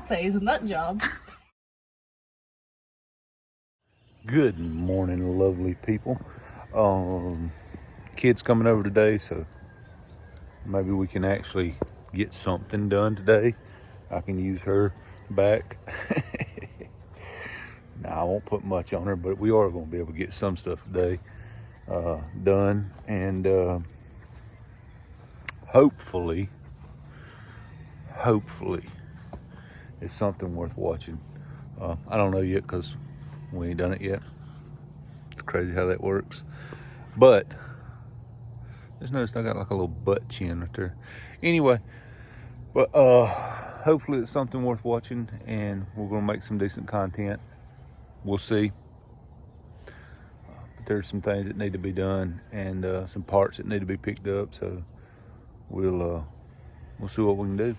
lattes and nut job. Good morning, lovely people. Kids coming over today, so maybe we can actually get something done today. I can use her back. Now, I won't put much on her, but we are going to be able to get some stuff today done, and hopefully it's something worth watching. I don't know yet because we ain't done it yet. It's crazy how that works. But just noticed I got like a little butt chin right there. Anyway, but hopefully it's something worth watching, and we're gonna make some decent content. We'll see. But there's some things that need to be done, and some parts that need to be picked up. So we'll see what we can do.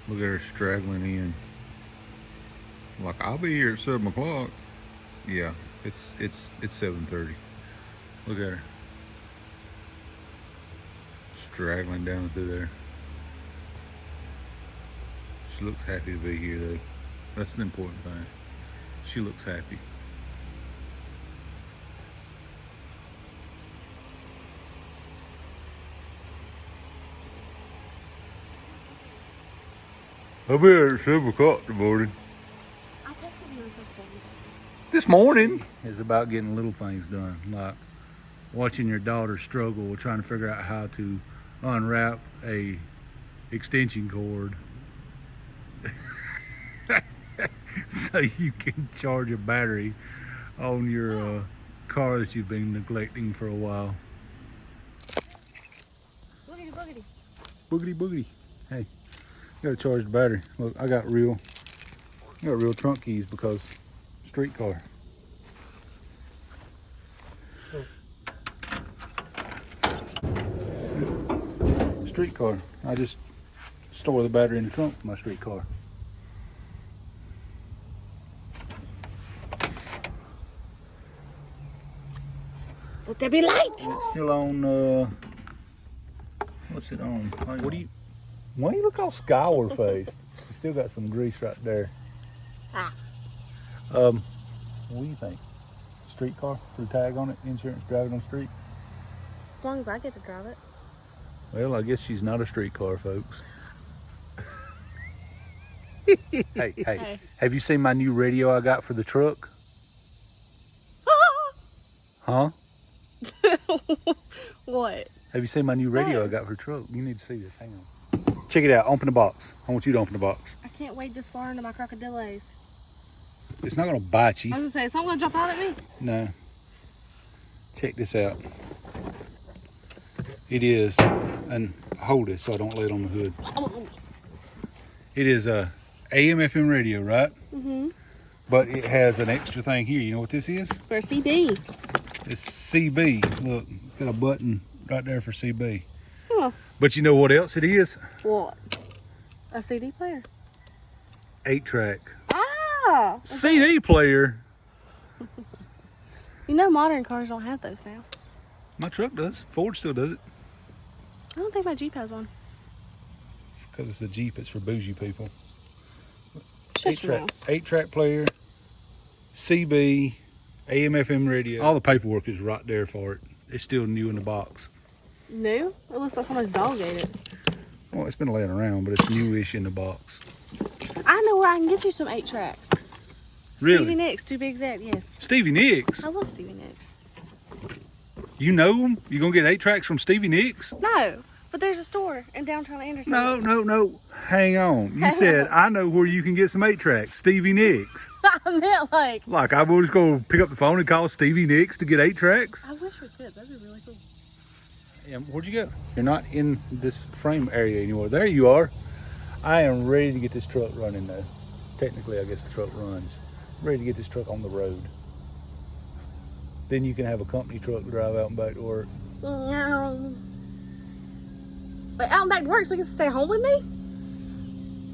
Look at her straggling in. Like, I'll be here at 7 o'clock. Yeah, it's 7:30. Look at her. Straggling down through there. She looks happy to be here though. That's an important thing. She looks happy. I'll be here at 7 o'clock in the morning. I texted you on something. This morning is about getting little things done, like watching your daughter struggle trying to figure out how to unwrap a extension cord so you can charge a battery on your car that you've been neglecting for a while. Boogity boogity. Boogity boogity. Hey, gotta charge the battery. Look, I got real trunk keys because streetcar. Streetcar. I just store the battery in the trunk of my streetcar. Let there be light. It's still on. What's it on? What do you? Why you look all skyward faced? You still got some grease right there. Ah. What do you think? Streetcar, put a tag on it, insurance, drive it on the street. As long as I get to drive it. Well, I guess she's not a streetcar, folks. Hey, have you seen my new radio I got for the truck? Huh? What? Have you seen my new radio I got for the truck? You need to see this. Hang on. Check it out. Open the box. I want you to open the box. I can't wade this far into my crocodiles. It's not going to bite you. I was gonna say, it's not gonna jump out at me. No. Check this out. It is, and hold it so I don't lay it on the hood. It is a AM/FM radio, right? Mm-hmm. But it has an extra thing here. You know what this is? For CB. It's CB. Look, it's got a button right there for CB. Huh. But you know what else it is? What? A CD player. 8-track. Ah! CD player. You know modern cars don't have those now. My truck does. Ford still does it. I don't think my Jeep has one. Because it's a Jeep, it's for bougie people. Shut your mouth. 8-track player, CB, AM/FM radio. All the paperwork is right there for it. It's still new in the box. New? It looks like somebody's dog ate it. Well, it's been laying around, but it's newish in the box. I know where I can get you some 8-tracks. Really? Stevie Nicks, to be exact, yes. Stevie Nicks? I love Stevie Nicks. You know them? You gonna get 8-tracks from Stevie Nicks? No, but there's a store in downtown Anderson. No. Hang on. You said, I know where you can get some 8-tracks. Stevie Nicks. I meant Like, I will just go pick up the phone and call Stevie Nicks to get 8-tracks? I wish we could. That'd be really cool. Yeah, where'd you go? You're not in this frame area anymore. There you are. I am ready to get this truck running though. Technically, I guess the truck runs. I'm ready to get this truck on the road. Then you can have a company truck to drive out and back to work. But out and back to work so you can stay home with me?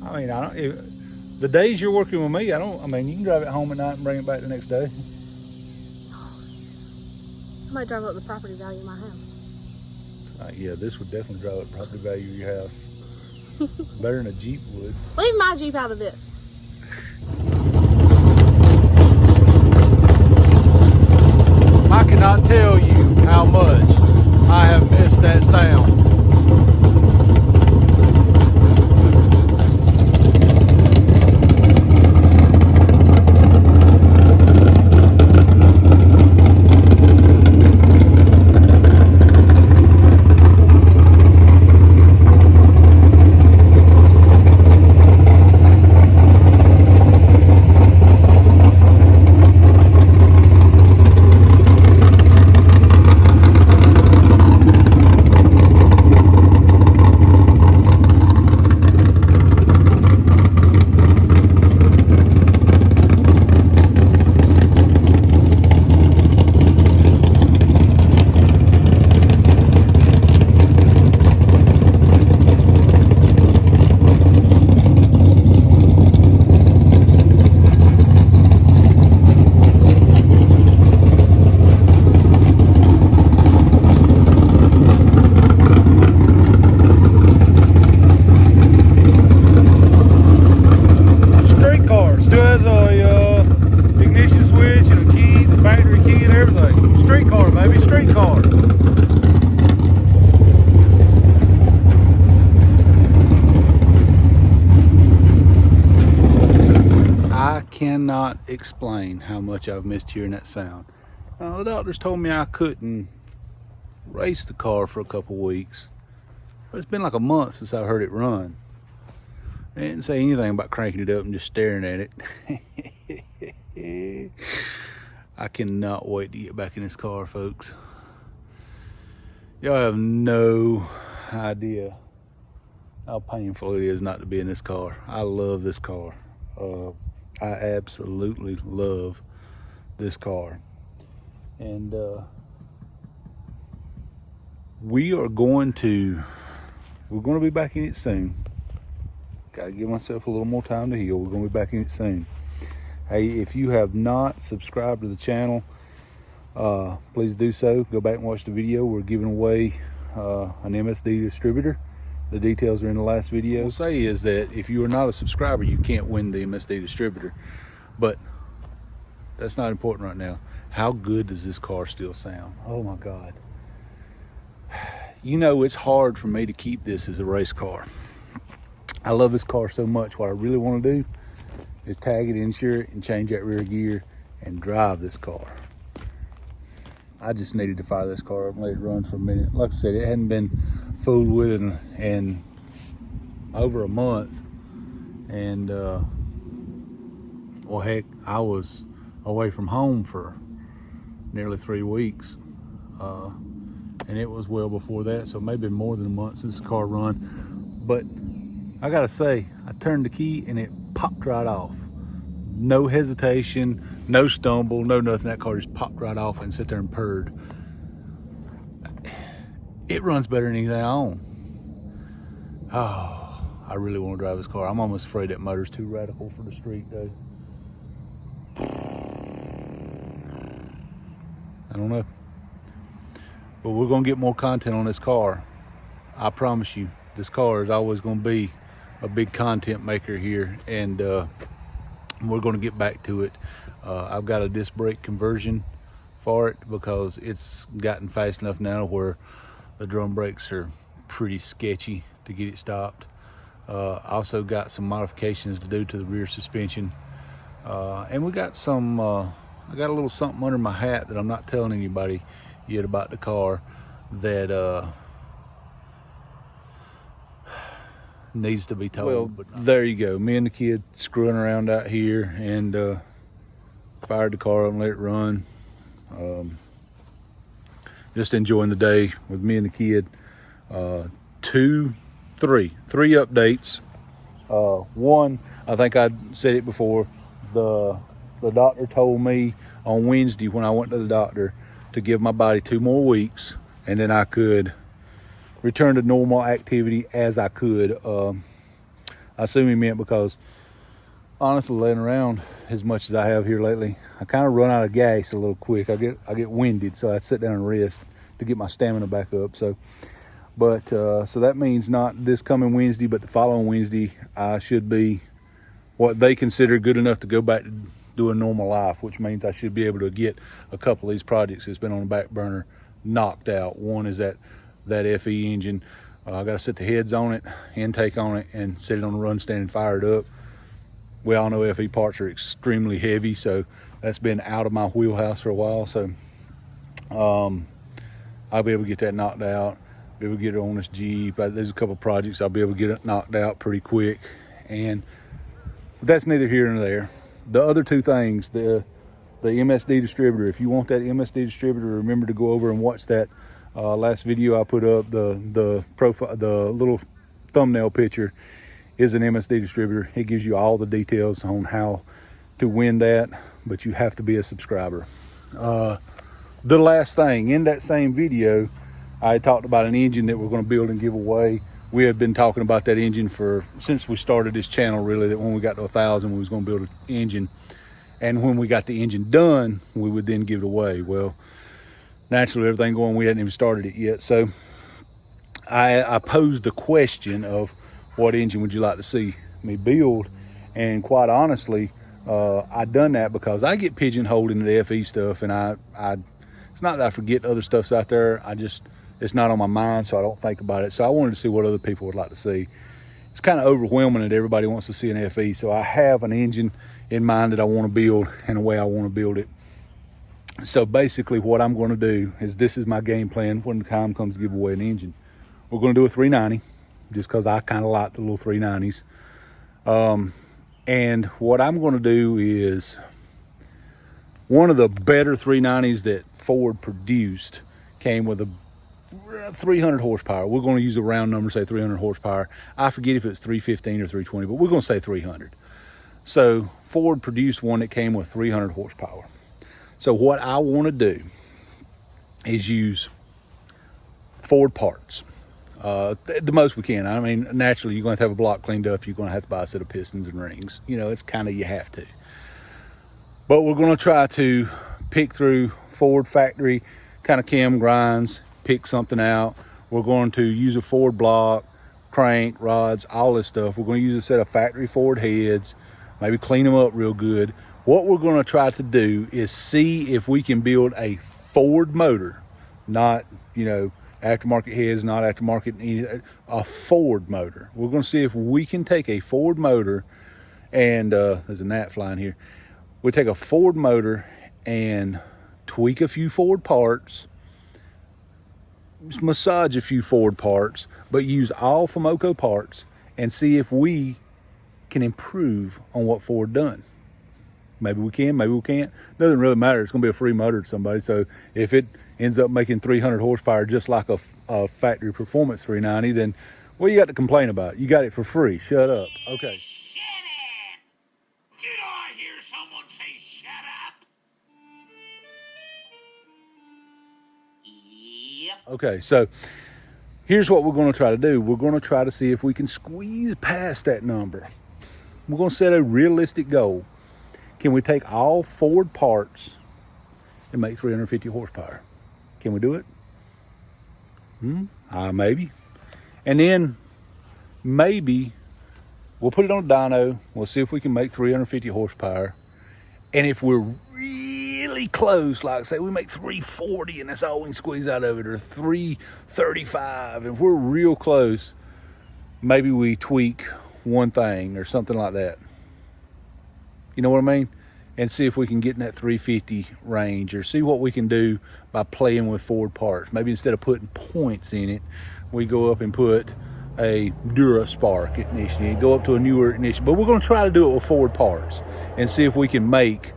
I mean, the days you're working with me, you can drive it home at night and bring it back the next day. I might drive up the property value of my house. Yeah, this would definitely drive up the property value of your house. Better than a Jeep would. Leave my Jeep out of this. I cannot tell you how much I have missed that sound. Cannot explain how much I've missed hearing that sound. The doctors told me I couldn't race the car for a couple weeks, but it's been like a month since I heard it run. They didn't say anything about cranking it up and just staring at it. I cannot wait to get back in this car, folks. Y'all have no idea how painful it is not to be in this car. I love this car. I absolutely love this car. And we're going to be back in it soon. Gotta give myself a little more time to heal. We're gonna be back in it soon. Hey, if you have not subscribed to the channel, please do so. Go back and watch the video. We're giving away an MSD distributor. The details are in the last video. What I'll say is that if you are not a subscriber, you can't win the MSD distributor. But that's not important right now. How good does this car still sound? Oh my God. You know, it's hard for me to keep this as a race car. I love this car so much. What I really want to do is tag it, insure it, and change that rear gear and drive this car. I just needed to fire this car up and let it run for a minute. Like I said, it hadn't been fooled with in over a month. And well, heck, I was away from home for nearly 3 weeks. And it was well before that, so maybe more than a month since the car run. But I gotta say, I turned the key and it popped right off. No hesitation, no stumble, no nothing. That car just popped right off and sat there and purred. It runs better than anything I own. Oh, I really want to drive this car. I'm almost afraid that motor's too radical for the street, though. I don't know. But we're going to get more content on this car. I promise you, this car is always going to be a big content maker here, and we're going to get back to it. I've got a disc brake conversion for it because it's gotten fast enough now where the drum brakes are pretty sketchy to get it stopped. Also got some modifications to do to the rear suspension, and we got some I got a little something under my hat that I'm not telling anybody yet about the car that needs to be told. Well, but there you go, me and the kid screwing around out here, and fired the car up and let it run. Just enjoying the day with me and the kid. Three updates. One, I think I said it before, the doctor told me on Wednesday when I went to the doctor to give my body 2 more weeks, and then I could return to normal activity as I could. I assume he meant because honestly, laying around as much as I have here lately, I kind of run out of gas a little quick. I get winded, so I sit down and rest to get my stamina back up. So, But so that means not this coming Wednesday, but the following Wednesday, I should be what they consider good enough to go back to doing normal life, which means I should be able to get a couple of these projects that's been on the back burner knocked out. One is that FE engine. I got to set the heads on it, intake on it, and set it on the run stand and fire it up. We all know FE parts are extremely heavy, so that's been out of my wheelhouse for a while. So I'll be able to get that knocked out, be able to get it on this Jeep. There's a couple of projects I'll be able to get it knocked out pretty quick, and that's neither here nor there. The other two things, the MSD distributor, if you want that MSD distributor, remember to go over and watch that last video I put up. The profile, the little thumbnail picture is an MSD distributor. It gives you all the details on how to win that, but you have to be a subscriber. The last thing, in that same video, I talked about an engine that we're going to build and give away. We have been talking about that engine since we started this channel, really, that when we got to 1,000, we was going to build an engine. And when we got the engine done, we would then give it away. Well, naturally, everything going, we hadn't even started it yet. So I posed the question of what engine would you like to see me build? And quite honestly, I done that because I get pigeonholed into the FE stuff, and it's not that I forget other stuff's out there. It's not on my mind, so I don't think about it. So I wanted to see what other people would like to see. It's kind of overwhelming that everybody wants to see an FE. So I have an engine in mind that I want to build and the way I want to build it. So basically what I'm going to do is, this is my game plan when the time comes to give away an engine. We're going to do a 390 just because I kind of like the little 390s. And what I'm going to do is, one of the better 390s that Ford produced came with a 300 horsepower. We're going to use a round number, say 300 horsepower. I forget if it's 315 or 320, but we're going to say 300. So Ford produced one that came with 300 horsepower. So what I want to do is use Ford parts, the most we can. I mean, naturally, you're going to have a block cleaned up. You're going to have to buy a set of pistons and rings. You know, it's kind of, you have to. But we're going to try to pick through Ford factory kind of cam grinds, pick something out. We're going to use a Ford block, crank, rods, all this stuff. We're going to use a set of factory Ford heads, maybe clean them up real good. What we're going to try to do is see if we can build a Ford motor, not, you know, aftermarket heads, not aftermarket, a Ford motor. We're going to see if we can take a Ford motor and, there's a gnat flying here. We'll take a Ford motor and tweak a few Ford parts, massage a few Ford parts, but use all Fomoco parts and see if we can improve on what Ford done. Maybe we can, maybe we can't. Doesn't really matter. It's going to be a free motor to somebody. So if it ends up making 300 horsepower just like a factory performance 390, then what you got to complain about? You got it for free. Shut up. Okay. Shut up! Did I hear someone say shut up? Yep. Okay, so here's what we're going to try to do. We're going to try to see if we can squeeze past that number. We're going to set a realistic goal. Can we take all Ford parts and make 350 horsepower? Can we do it? Maybe. And then maybe we'll put it on a dyno. We'll see if we can make 350 horsepower. And if we're really close, like say we make 340 and that's all we can squeeze out of it, or 335, if we're real close, maybe we tweak one thing or something like that. You know what I mean? And see if we can get in that 350 range, or see what we can do by playing with Ford parts. Maybe instead of putting points in it, we go up and put a DuraSpark ignition. You go up to a newer ignition. But we're going to try to do it with Ford parts and see if we can make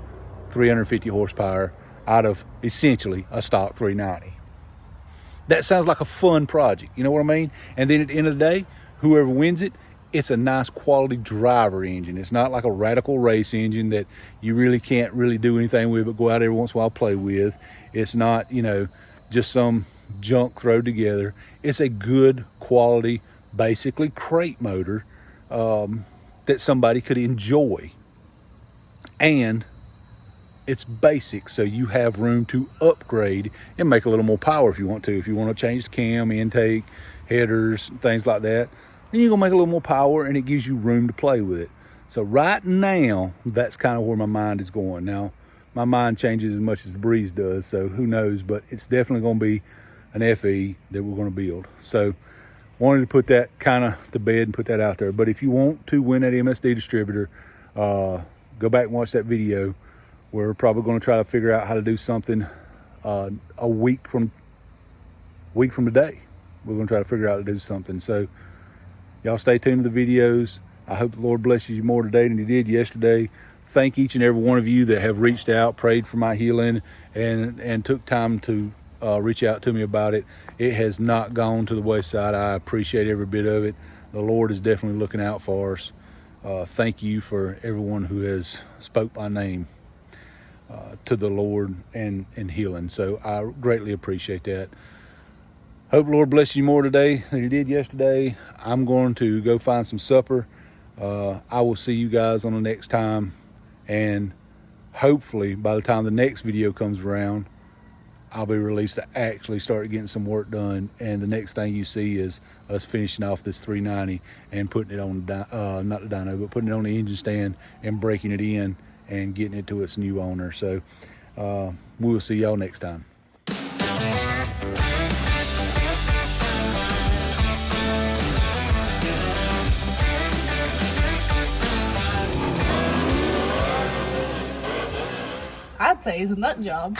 350 horsepower out of essentially a stock 390. That sounds like a fun project. You know what I mean? And then at the end of the day, whoever wins it, it's a nice quality driver engine. It's not like a radical race engine that you really can't really do anything with but go out every once in a while play with. It's not, you know, just some junk thrown together. It's a good quality, basically crate motor that somebody could enjoy. And it's basic, so you have room to upgrade and make a little more power if you want to. If you want to change the cam, intake, headers, things like that, then you're gonna make a little more power and it gives you room to play with it. So right now, that's kind of where my mind is going. Now, my mind changes as much as the breeze does, so who knows, but it's definitely gonna be an FE that we're gonna build. So wanted to put that kind of to bed and put that out there. But if you want to win that MSD distributor, go back and watch that video. We're probably going to try to figure out how to do something a week from today. We're going to try to figure out how to do something. So y'all stay tuned to the videos. I hope the Lord blesses you more today than he did yesterday. Thank each and every one of you that have reached out, prayed for my healing, and took time to reach out to me about it. It has not gone to the wayside. I appreciate every bit of it. The Lord is definitely looking out for us. Thank you for everyone who has spoke my name to the Lord and healing. So I greatly appreciate that. Hope the Lord bless you more today than he did yesterday. I'm going to go find some supper. I will see you guys on the next time. And hopefully by the time the next video comes around, I'll be released to actually start getting some work done. And the next thing you see is us finishing off this 390 and putting it on, not the dyno, but putting it on the engine stand and breaking it in and getting it to its new owner. So we will see y'all next time. I'd say it's a nut job.